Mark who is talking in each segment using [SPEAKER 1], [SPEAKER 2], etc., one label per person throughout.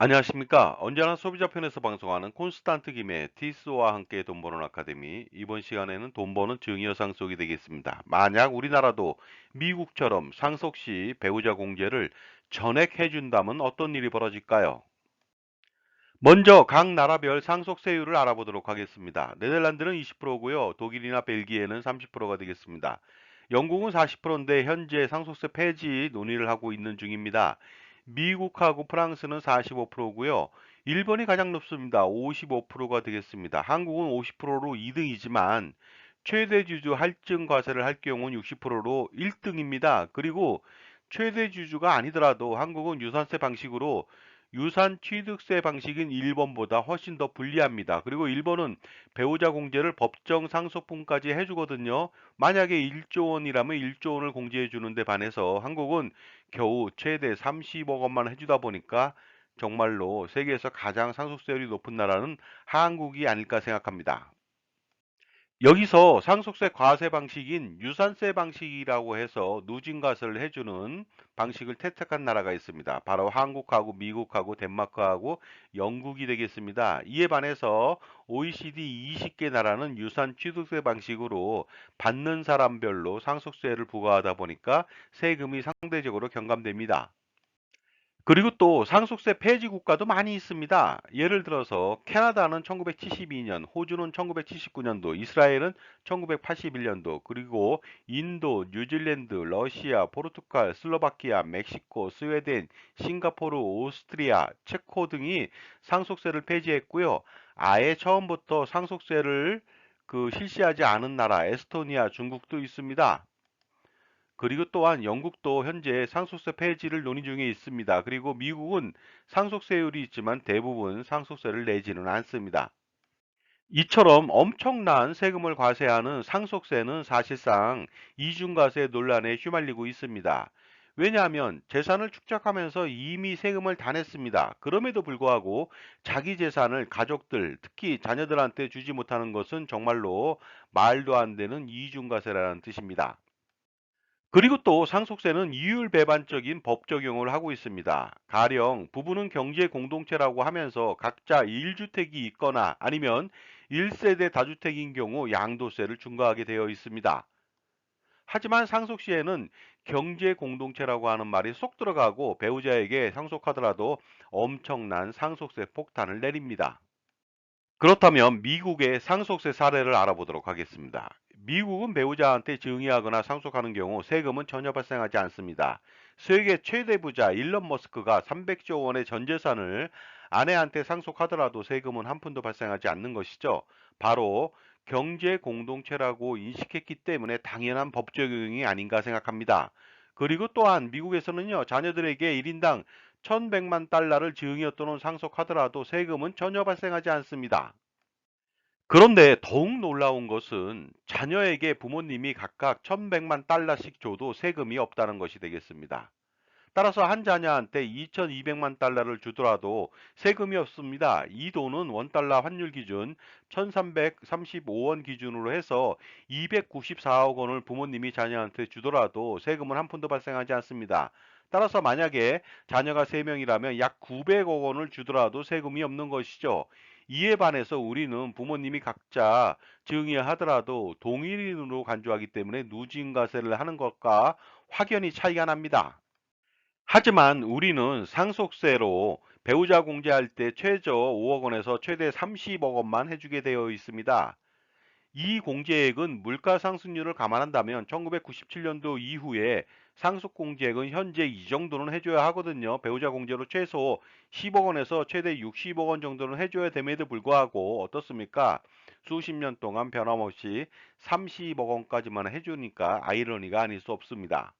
[SPEAKER 1] 안녕하십니까. 언제나 소비자 편에서 방송하는 콘스탄트 김의 티스와 함께 돈 버는 아카데미. 이번 시간에는 돈 버는 증여 상속이 되겠습니다. 만약 우리나라도 미국처럼 상속 시 배우자 공제를 전액해 준다면 어떤 일이 벌어질까요? 먼저 각 나라별 상속세율을 알아보도록 하겠습니다. 네덜란드는 20%고요. 독일이나 벨기에는 30%가 되겠습니다. 영국은 40%인데 현재 상속세 폐지 논의를 하고 있는 중입니다. 미국하고 프랑스는 45%고요. 일본이 가장 높습니다. 55%가 되겠습니다. 한국은 50%로 2등이지만 최대 주주 할증 과세를 할 경우는 60%로 1등입니다. 그리고 최대 주주가 아니더라도 한국은 유산세 방식으로 유산 취득세 방식인 일본보다 훨씬 더 불리합니다. 그리고 일본은 배우자 공제를 법정 상속분까지 해주거든요. 만약에 1조 원이라면 1조 원을 공제해 주는데 반해서 한국은 겨우 최대 30억 원만 해주다 보니까 정말로 세계에서 가장 상속세율이 높은 나라는 한국이 아닐까 생각합니다. 여기서 상속세 과세 방식인 유산세 방식이라고 해서 누진과세를 해주는 방식을 채택한 나라가 있습니다. 바로 한국하고 미국하고 덴마크하고 영국이 되겠습니다. 이에 반해서 OECD 20개 나라는 유산 취득세 방식으로 받는 사람별로 상속세를 부과하다 보니까 세금이 상대적으로 경감됩니다. 그리고 또 상속세 폐지 국가도 많이 있습니다. 예를 들어서 캐나다는 1972년, 호주는 1979년도, 이스라엘은 1981년도, 그리고 인도, 뉴질랜드, 러시아, 포르투갈, 슬로바키아, 멕시코, 스웨덴, 싱가포르, 오스트리아, 체코 등이 상속세를 폐지했고요. 아예 처음부터 상속세를 실시하지 않은 나라 에스토니아, 중국도 있습니다. 그리고 또한 영국도 현재 상속세 폐지를 논의 중에 있습니다. 그리고 미국은 상속세율이 있지만 대부분 상속세를 내지는 않습니다. 이처럼 엄청난 세금을 과세하는 상속세는 사실상 이중과세 논란에 휘말리고 있습니다. 왜냐하면 재산을 축적하면서 이미 세금을 다 냈습니다. 그럼에도 불구하고 자기 재산을 가족들, 특히 자녀들한테 주지 못하는 것은 정말로 말도 안 되는 이중과세라는 뜻입니다. 그리고 또 상속세는 이율배반적인 법 적용을 하고 있습니다. 가령 부부는 경제 공동체라고 하면서 각자 1주택이 있거나 아니면 1세대 다주택인 경우 양도세를 중과하게 되어 있습니다. 하지만 상속 시에는 경제 공동체라고 하는 말이 쏙 들어가고 배우자에게 상속하더라도 엄청난 상속세 폭탄을 내립니다. 그렇다면 미국의 상속세 사례를 알아보도록 하겠습니다. 미국은 배우자한테 증여하거나 상속하는 경우 세금은 전혀 발생하지 않습니다. 세계 최대 부자 일론 머스크가 300조 원의 전 재산을 아내한테 상속하더라도 세금은 한 푼도 발생하지 않는 것이죠. 바로 경제 공동체라고 인식했기 때문에 당연한 법 적용이 아닌가 생각합니다. 그리고 또한 미국에서는요, 자녀들에게 1인당 1100만 달러를 증여 또는 상속하더라도 세금은 전혀 발생하지 않습니다. 그런데 더욱 놀라운 것은 자녀에게 부모님이 각각 1100만 달러씩 줘도 세금이 없다는 것이 되겠습니다. 따라서 한 자녀한테 2200만 달러를 주더라도 세금이 없습니다. 이 돈은 원달러 환율 기준 1335원 기준으로 해서 294억 원을 부모님이 자녀한테 주더라도 세금은 한 푼도 발생하지 않습니다. 따라서 만약에 자녀가 3명이라면 약 900억 원을 주더라도 세금이 없는 것이죠. 이에 반해서 우리는 부모님이 각자 증여하더라도 동일인으로 간주하기 때문에 누진과세를 하는 것과 확연히 차이가 납니다. 하지만 우리는 상속세로 배우자 공제할 때 최저 5억 원에서 최대 30억 원만 해주게 되어 있습니다. 이 공제액은 물가 상승률을 감안한다면 1997년도 이후에 상속 공제액은 현재 이 정도는 해줘야 하거든요. 배우자 공제로 최소 10억 원에서 최대 60억 원 정도는 해줘야 됨에도 불구하고 어떻습니까? 수십 년 동안 변함없이 30억 원까지만 해주니까 아이러니가 아닐 수 없습니다.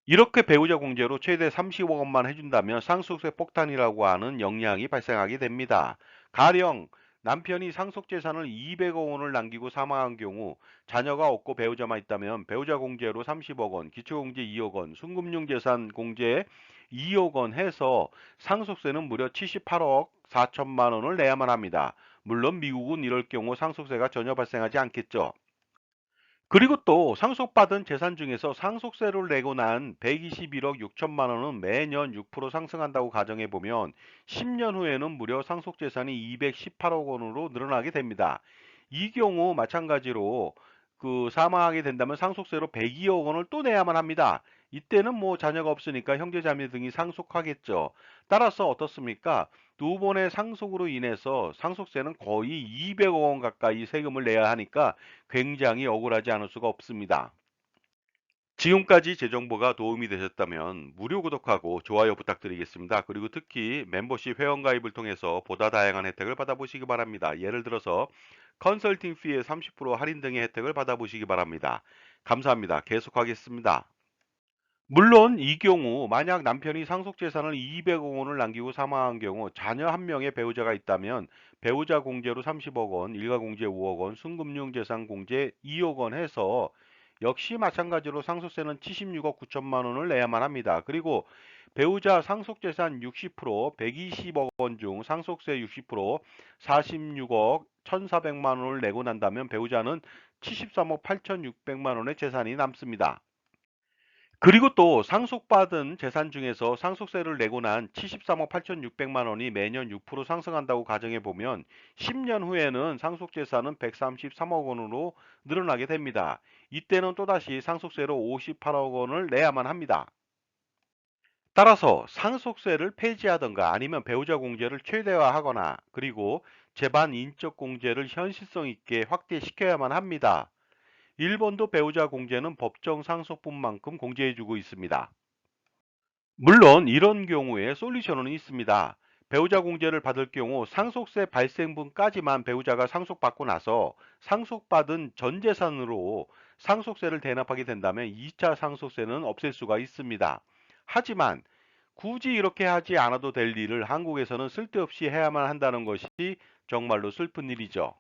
[SPEAKER 1] 이렇게 배우자 공제로 최대 30억 원만 해준다면 상속세 폭탄이라고 하는 영향이 발생하게 됩니다. 가령 남편이 상속재산을 200억 원을 남기고 사망한 경우 자녀가 없고 배우자만 있다면 배우자 공제로 30억 원, 기초공제 2억 원, 순금융재산 공제 2억 원 해서 상속세는 무려 78억 4천만 원을 내야만 합니다. 물론 미국은 이럴 경우 상속세가 전혀 발생하지 않겠죠. 그리고 또 상속받은 재산 중에서 상속세를 내고 난 121억 6천만 원은 매년 6% 상승한다고 가정해 보면 10년 후에는 무려 상속재산이 218억 원으로 늘어나게 됩니다. 이 경우 마찬가지로 사망하게 된다면 상속세로 102억 원을 또 내야만 합니다. 이때는 뭐 자녀가 없으니까 형제자매 등이 상속하겠죠. 따라서 어떻습니까? 두 번의 상속으로 인해서 상속세는 거의 200억 원 가까이 세금을 내야 하니까 굉장히 억울하지 않을 수가 없습니다. 지금까지 제 정보가 도움이 되셨다면 무료 구독하고 좋아요 부탁드리겠습니다. 그리고 특히 멤버십 회원가입을 통해서 보다 다양한 혜택을 받아보시기 바랍니다. 예를 들어서 컨설팅 피의 30% 할인 등의 혜택을 받아보시기 바랍니다. 감사합니다. 계속하겠습니다. 물론 이 경우 만약 남편이 상속재산을 200억 원을 남기고 사망한 경우 자녀 한 명의 배우자가 있다면 배우자 공제로 30억 원, 일가 공제 5억 원, 순금융재산 공제 2억 원 해서 역시 마찬가지로 상속세는 76억 9천만 원을 내야만 합니다. 그리고 배우자 상속재산 60%, 120억 원 중 상속세 60%, 46억 1,400만 원을 내고 난다면 배우자는 73억 8,600만 원의 재산이 남습니다. 그리고 또 상속받은 재산 중에서 상속세를 내고 난 73억 8,600만 원이 매년 6% 상승한다고 가정해 보면 10년 후에는 상속재산은 133억 원으로 늘어나게 됩니다. 이때는 또다시 상속세로 58억 원을 내야만 합니다. 따라서 상속세를 폐지하던가 아니면 배우자 공제를 최대화하거나 그리고 재반 인적 공제를 현실성 있게 확대시켜야만 합니다. 일본도 배우자 공제는 법정 상속분만큼 공제해주고 있습니다. 물론 이런 경우에 솔루션은 있습니다. 배우자 공제를 받을 경우 상속세 발생분까지만 배우자가 상속받고 나서 상속받은 전 재산으로 상속세를 대납하게 된다면 2차 상속세는 없앨 수가 있습니다. 하지만 굳이 이렇게 하지 않아도 될 일을 한국에서는 쓸데없이 해야만 한다는 것이 정말로 슬픈 일이죠.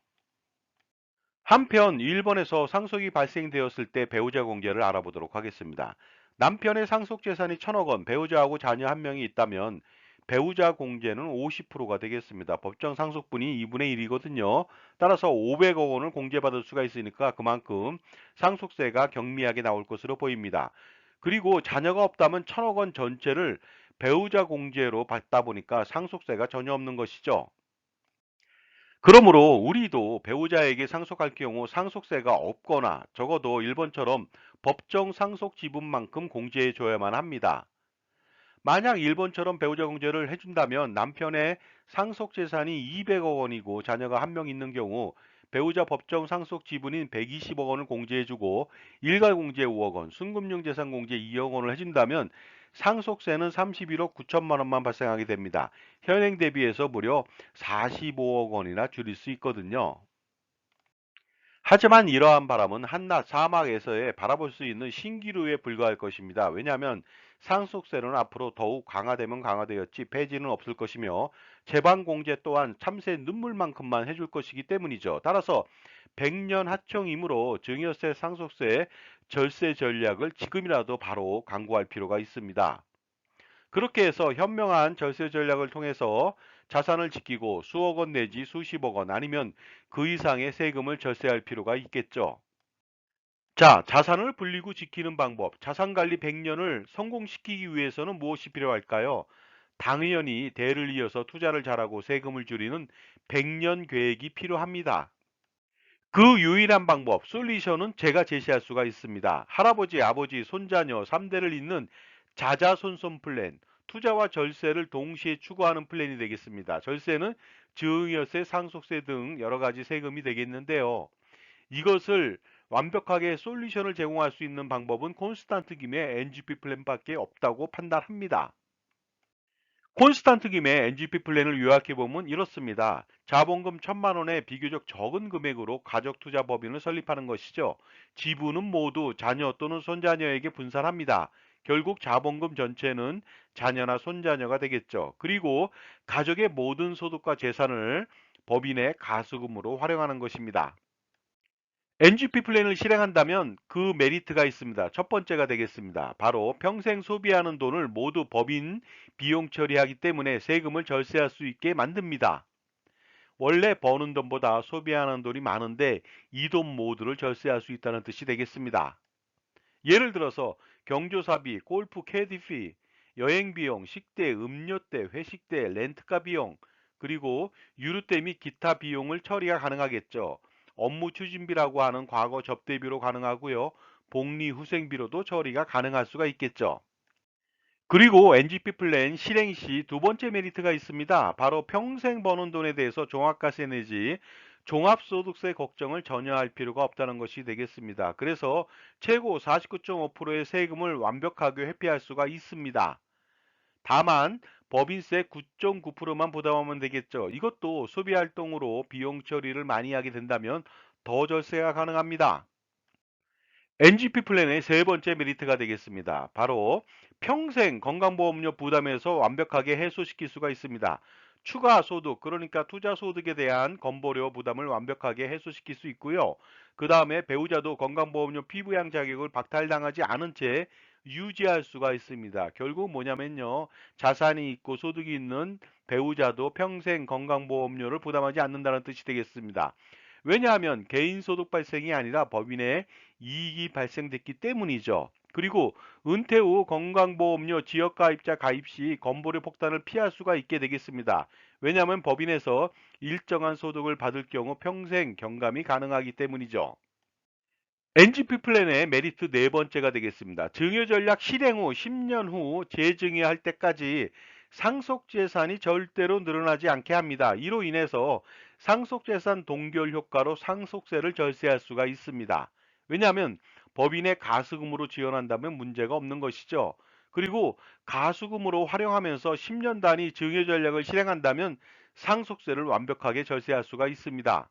[SPEAKER 1] 한편 일본에서 상속이 발생되었을 때 배우자 공제를 알아보도록 하겠습니다. 남편의 상속 재산이 1천억 원, 배우자하고 자녀 한 명이 있다면 배우자 공제는 50%가 되겠습니다. 법정 상속분이 2분의 1이거든요. 따라서 500억 원을 공제받을 수가 있으니까 그만큼 상속세가 경미하게 나올 것으로 보입니다. 그리고 자녀가 없다면 1천억 원 전체를 배우자 공제로 받다 보니까 상속세가 전혀 없는 것이죠. 그러므로 우리도 배우자에게 상속할 경우 상속세가 없거나 적어도 일본처럼 법정 상속 지분만큼 공제해 줘야만 합니다. 만약 일본처럼 배우자 공제를 해준다면 남편의 상속 재산이 200억 원이고 자녀가 한 명 있는 경우 배우자 법정 상속 지분인 120억 원을 공제해주고 일괄 공제 5억 원, 순금융 재산 공제 2억 원을 해준다면 상속세는 31억 9천만 원만 발생하게 됩니다. 현행 대비해서 무려 45억 원이나 줄일 수 있거든요. 하지만 이러한 바람은 한낱 사막에서의 바라볼 수 있는 신기루에 불과할 것입니다. 왜냐하면 상속세는 앞으로 더욱 강화되면 강화되었지 폐지는 없을 것이며 재반 공제 또한 참새 눈물만큼만 해줄 것이기 때문이죠. 따라서 100년 하청이므로 증여세 상속세 절세 전략을 지금이라도 바로 강구할 필요가 있습니다. 그렇게 해서 현명한 절세 전략을 통해서 자산을 지키고 수억 원 내지 수십억 원 아니면 그 이상의 세금을 절세할 필요가 있겠죠. 자, 자산을 불리고 지키는 방법. 자산관리 100년을 성공시키기 위해서는 무엇이 필요할까요? 당연히 대를 이어서 투자를 잘하고 세금을 줄이는 100년 계획이 필요합니다. 그 유일한 방법, 솔루션은 제가 제시할 수가 있습니다. 할아버지, 아버지, 손자녀 3대를 잇는 자자손손 플랜, 투자와 절세를 동시에 추구하는 플랜이 되겠습니다. 절세는 증여세, 상속세 등 여러 가지 세금이 되겠는데요. 이것을 완벽하게 솔루션을 제공할 수 있는 방법은 콘스탄트 김의 NGP 플랜밖에 없다고 판단합니다. 콘스탄트 김의 NGP 플랜을 요약해보면 이렇습니다. 자본금 1,000만 원의 비교적 적은 금액으로 가족 투자 법인을 설립하는 것이죠. 지분은 모두 자녀 또는 손자녀에게 분산합니다. 결국 자본금 전체는 자녀나 손자녀가 되겠죠. 그리고 가족의 모든 소득과 재산을 법인의 가수금으로 활용하는 것입니다. NGP 플랜을 실행한다면 그 메리트가 있습니다. 첫 번째가 되겠습니다. 바로 평생 소비하는 돈을 모두 법인 비용 처리하기 때문에 세금을 절세할 수 있게 만듭니다. 원래 버는 돈보다 소비하는 돈이 많은데 이 돈 모두를 절세할 수 있다는 뜻이 되겠습니다. 예를 들어서 경조사비, 골프 캐디피, 여행비용, 식대, 음료대, 회식대, 렌트카 비용, 그리고 유류대 및 기타 비용을 처리가 가능하겠죠. 업무 추진비라고 하는 과거 접대비로 가능하고요. 복리 후생비로도 처리가 가능할 수가 있겠죠. 그리고 NGP 플랜 실행 시 두 번째 메리트가 있습니다. 바로 평생 버는 돈에 대해서 종합과세 내지 종합소득세 걱정을 전혀 할 필요가 없다는 것이 되겠습니다. 그래서 최고 49.5%의 세금을 완벽하게 회피할 수가 있습니다. 다만 법인세 9.9%만 부담하면 되겠죠. 이것도 소비활동으로 비용 처리를 많이 하게 된다면 더 절세가 가능합니다. NGP 플랜의 세 번째 메리트가 되겠습니다. 바로 평생 건강보험료 부담에서 완벽하게 해소시킬 수가 있습니다. 추가 소득, 그러니까 투자 소득에 대한 건보료 부담을 완벽하게 해소시킬 수 있고요. 그 다음에 배우자도 건강보험료 피부양 자격을 박탈당하지 않은 채 유지할 수가 있습니다. 결국 뭐냐면요. 자산이 있고 소득이 있는 배우자도 평생 건강보험료를 부담하지 않는다는 뜻이 되겠습니다. 왜냐하면 개인소득 발생이 아니라 법인의 이익이 발생됐기 때문이죠. 그리고 은퇴 후 건강보험료 지역가입자 가입 시 건보료 폭탄을 피할 수가 있게 되겠습니다. 왜냐하면 법인에서 일정한 소득을 받을 경우 평생 경감이 가능하기 때문이죠. NGP 플랜의 메리트 네 번째가 되겠습니다. 증여 전략 실행 후 10년 후 재증여할 때까지 상속재산이 절대로 늘어나지 않게 합니다. 이로 인해서 상속재산 동결 효과로 상속세를 절세할 수가 있습니다. 왜냐하면 법인의 가수금으로 지원한다면 문제가 없는 것이죠. 그리고 가수금으로 활용하면서 10년 단위 증여 전략을 실행한다면 상속세를 완벽하게 절세할 수가 있습니다.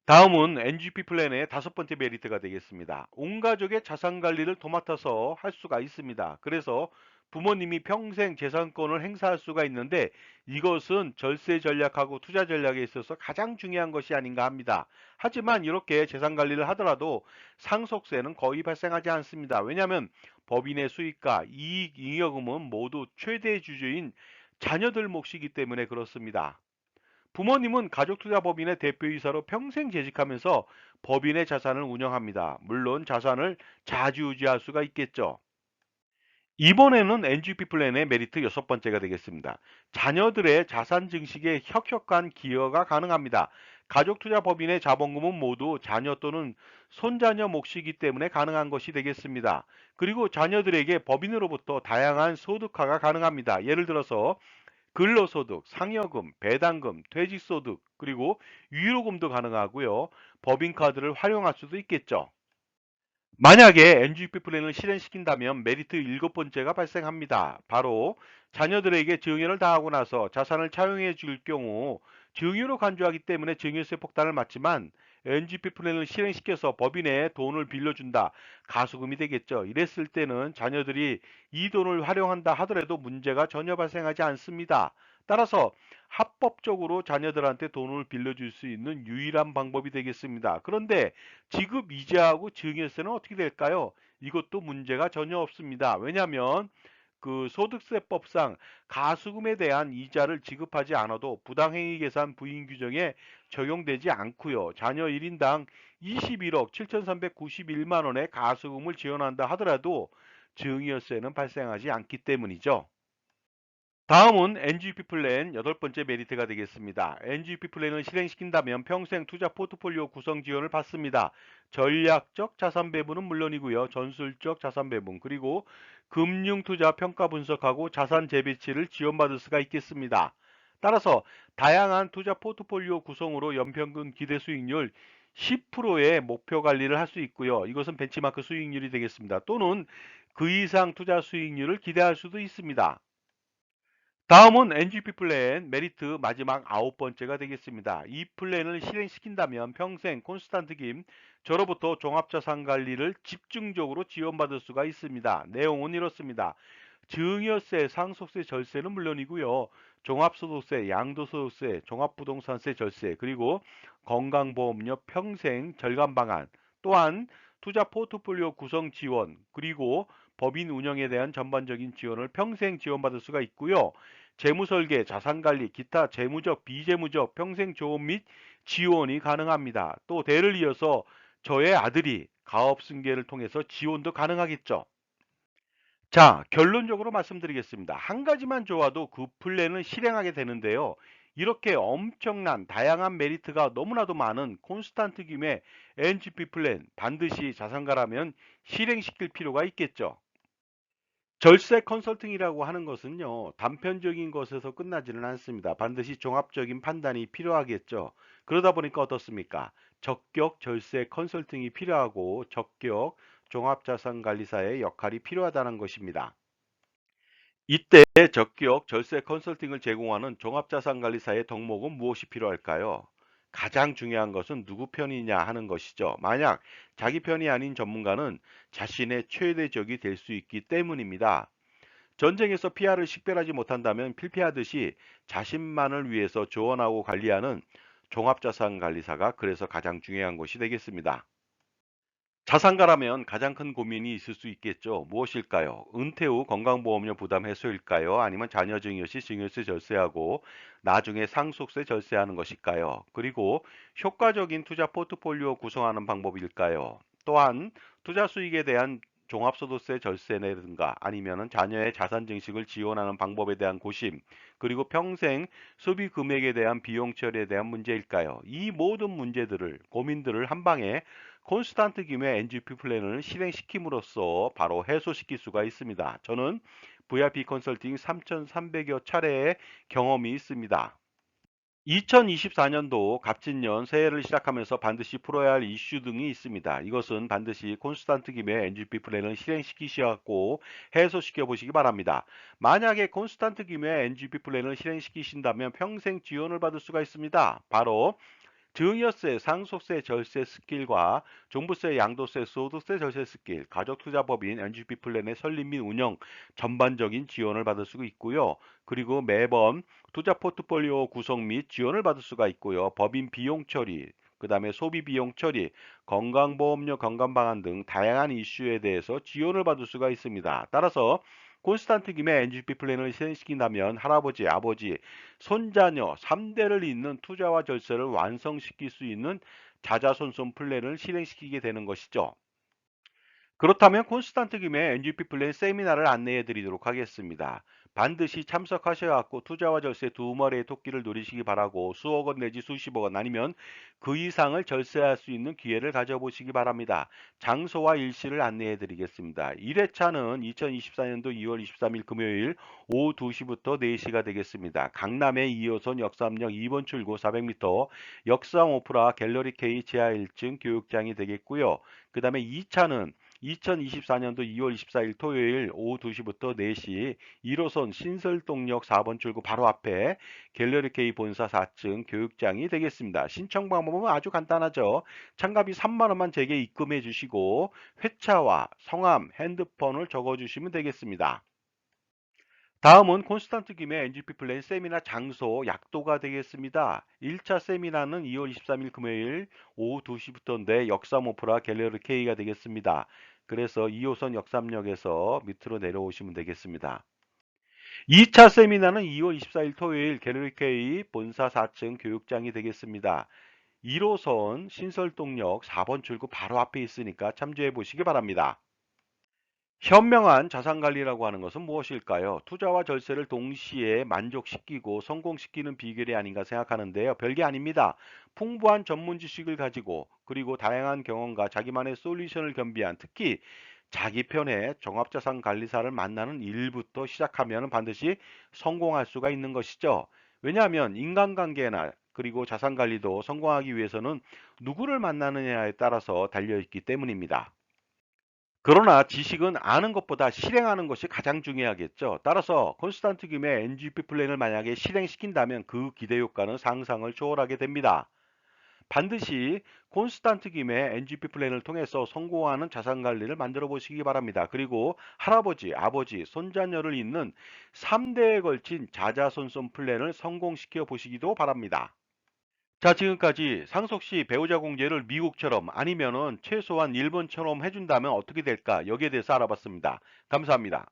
[SPEAKER 1] 다음은 NGP 플랜의 다섯 번째 메리트가 되겠습니다. 온 가족의 자산 관리를 도맡아서 할 수가 있습니다. 그래서 부모님이 평생 재산권을 행사할 수가 있는데 이것은 절세 전략하고 투자 전략에 있어서 가장 중요한 것이 아닌가 합니다. 하지만 이렇게 재산 관리를 하더라도 상속세는 거의 발생하지 않습니다. 왜냐하면 법인의 수익과 이익 잉여금은 모두 최대 주주인 자녀들 몫이기 때문에 그렇습니다. 부모님은 가족투자법인의 대표이사로 평생 재직하면서 법인의 자산을 운영합니다. 물론 자산을 자주유지할 수가 있겠죠. 이번에는 NGP 플랜의 메리트 여섯 번째가 되겠습니다. 자녀들의 자산 증식에 혁혁한 기여가 가능합니다. 가족투자법인의 자본금은 모두 자녀 또는 손자녀 몫이기 때문에 가능한 것이 되겠습니다. 그리고 자녀들에게 법인으로부터 다양한 소득화가 가능합니다. 예를 들어서 근로소득, 상여금, 배당금, 퇴직소득, 그리고 유로금도 가능하고요. 법인카드를 활용할 수도 있겠죠. 만약에 NGP 플랜을 실행시킨다면 메리트 일곱 번째가 발생합니다. 바로 자녀들에게 증여를 당하고 나서 자산을 차용해 줄 경우 증여로 간주하기 때문에 증여세 폭탄을 맞지만 NGP 플랜을 실행시켜서 법인에 돈을 빌려준다. 가수금이 되겠죠. 이랬을 때는 자녀들이 이 돈을 활용한다 하더라도 문제가 전혀 발생하지 않습니다. 따라서 합법적으로 자녀들한테 돈을 빌려줄 수 있는 유일한 방법이 되겠습니다. 그런데 지급 이자하고 증여세는 어떻게 될까요? 이것도 문제가 전혀 없습니다. 왜냐하면 그 소득세법상 가수금에 대한 이자를 지급하지 않아도 부당행위 계산 부인 규정에 적용되지 않고요. 자녀 1인당 21억 7,391만 원의 가수금을 지원한다 하더라도 증여세는 발생하지 않기 때문이죠. 다음은 NGP 플랜 여덟 번째 메리트가 되겠습니다. NGP 플랜을 실행시킨다면 평생 투자 포트폴리오 구성 지원을 받습니다. 전략적 자산 배분은 물론이고요. 전술적 자산 배분 그리고 금융 투자 평가 분석하고 자산 재배치를 지원받을 수가 있겠습니다. 따라서 다양한 투자 포트폴리오 구성으로 연평균 기대 수익률 10%의 목표 관리를 할 수 있고요. 이것은 벤치마크 수익률이 되겠습니다. 또는 그 이상 투자 수익률을 기대할 수도 있습니다. 다음은 NGP 플랜 메리트 마지막 아홉 번째가 되겠습니다. 이 플랜을 실행시킨다면 평생 콘스탄트 김 저로부터 종합자산 관리를 집중적으로 지원받을 수가 있습니다. 내용은 이렇습니다. 증여세, 상속세, 절세는 물론이고요. 종합소득세, 양도소득세, 종합부동산세 절세, 그리고 건강보험료 평생 절감 방안, 또한 투자 포트폴리오 구성 지원, 그리고 법인 운영에 대한 전반적인 지원을 평생 지원받을 수가 있고요. 재무설계, 자산관리, 기타 재무적, 비재무적 평생조언 및 지원이 가능합니다. 또 대를 이어서 저의 아들이 가업승계를 통해서 지원도 가능하겠죠. 자, 결론적으로 말씀드리겠습니다. 한 가지만 좋아도 그 플랜을 실행하게 되는데요. 이렇게 엄청난 다양한 메리트가 너무나도 많은 콘스탄트 김의 NGP 플랜 반드시 자산가라면 실행시킬 필요가 있겠죠. 절세 컨설팅이라고 하는 것은요, 단편적인 것에서 끝나지는 않습니다. 반드시 종합적인 판단이 필요하겠죠. 그러다 보니까 어떻습니까? 적격 절세 컨설팅이 필요하고 적격 종합자산관리사의 역할이 필요하다는 것입니다. 이때 적격 절세 컨설팅을 제공하는 종합자산관리사의 덕목은 무엇이 필요할까요? 가장 중요한 것은 누구 편이냐 하는 것이죠. 만약 자기 편이 아닌 전문가는 자신의 최대적이 될 수 있기 때문입니다. 전쟁에서 피해를 식별하지 못한다면 필피하듯이 자신만을 위해서 조언하고 관리하는 종합자산관리사가 그래서 가장 중요한 것이 되겠습니다. 자산가라면 가장 큰 고민이 있을 수 있겠죠. 무엇일까요? 은퇴 후 건강보험료 부담 해소일까요? 아니면 자녀 증여 시 증여세 절세하고 나중에 상속세 절세하는 것일까요? 그리고 효과적인 투자 포트폴리오 구성하는 방법일까요? 또한 투자 수익에 대한 종합소득세 절세라든가 아니면은 자녀의 자산 증식을 지원하는 방법에 대한 고심, 그리고 평생 소비 금액에 대한 비용 처리에 대한 문제일까요? 이 모든 문제들을 고민들을 한 방에 콘스탄트 김의 NGP 플랜을 실행시킴으로써 바로 해소시킬 수가 있습니다. 저는 VIP 컨설팅 3,300여 차례의 경험이 있습니다. 2024년도 갑진년 새해를 시작하면서 반드시 풀어야 할 이슈 등이 있습니다. 이것은 반드시 콘스탄트 김의 NGP 플랜을 실행시키시고 해소시켜 보시기 바랍니다. 만약에 콘스탄트 김의 NGP 플랜을 실행시키신다면 평생 지원을 받을 수가 있습니다. 바로 증여세, 상속세 절세 스킬과 종부세, 양도세, 소득세 절세 스킬, 가족투자법인 NGP 플랜의 설립 및 운영 전반적인 지원을 받을 수 있고요. 그리고 매번 투자 포트폴리오 구성 및 지원을 받을 수가 있고요. 법인 비용 처리, 그 다음에 소비 비용 처리, 건강보험료 건강방안 등 다양한 이슈에 대해서 지원을 받을 수가 있습니다. 따라서 콘스탄트 김의 NGP 플랜을 실행시킨다면 할아버지, 아버지, 손자녀 3대를 잇는 투자와 절세를 완성시킬 수 있는 자자손손 플랜을 실행시키게 되는 것이죠. 그렇다면 콘스탄트 김의 NGP 플랜 세미나를 안내해 드리도록 하겠습니다. 반드시 참석하셔야 하고 투자와 절세 두 마리의 토끼를 노리시기 바라고 수억 원 내지 수십억 원 아니면 그 이상을 절세할 수 있는 기회를 가져보시기 바랍니다. 장소와 일시를 안내해 드리겠습니다. 1회차는 2024년도 2월 23일 금요일 오후 2시부터 4시가 되겠습니다. 강남의 2호선 역삼역 2번 출구 400m 역삼 오프라 갤러리 K 지하 1층 교육장이 되겠고요. 그 다음에 2차는 2024년도 2월 24일 토요일 오후 2시부터 4시 1호선 신설동역 4번 출구 바로 앞에 갤러리 K 본사 4층 교육장이 되겠습니다. 신청 방법은 아주 간단하죠. 참가비 3만 원만 제게 입금해 주시고 회차와 성함, 핸드폰을 적어 주시면 되겠습니다. 다음은 콘스탄트 김의 NGP 플랜 세미나 장소 약도가 되겠습니다. 1차 세미나는 2월 23일 금요일 오후 2시부터인데 역삼 오프라 갤러리 K가 되겠습니다. 그래서 2호선 역삼역에서 밑으로 내려오시면 되겠습니다. 2차 세미나는 2월 24일 토요일 갤러리 K 본사 4층 교육장이 되겠습니다. 1호선 신설동역 4번 출구 바로 앞에 있으니까 참조해 보시기 바랍니다. 현명한 자산관리라고 하는 것은 무엇일까요? 투자와 절세를 동시에 만족시키고 성공시키는 비결이 아닌가 생각하는데요. 별게 아닙니다. 풍부한 전문 지식을 가지고 그리고 다양한 경험과 자기만의 솔루션을 겸비한 특히 자기 편의 종합자산관리사를 만나는 일부터 시작하면 반드시 성공할 수가 있는 것이죠. 왜냐하면 인간관계나 그리고 자산관리도 성공하기 위해서는 누구를 만나느냐에 따라서 달려있기 때문입니다. 그러나 지식은 아는 것보다 실행하는 것이 가장 중요하겠죠. 따라서 콘스탄트 김의 NGP 플랜을 만약에 실행시킨다면 그 기대 효과는 상상을 초월하게 됩니다. 반드시 콘스탄트 김의 NGP 플랜을 통해서 성공하는 자산 관리를 만들어 보시기 바랍니다. 그리고 할아버지, 아버지, 손자녀를 잇는 3대에 걸친 자자손손 플랜을 성공시켜 보시기도 바랍니다. 자, 지금까지 상속시 배우자 공제를 미국처럼 아니면은 최소한 일본처럼 해준다면 어떻게 될까? 여기에 대해서 알아봤습니다. 감사합니다.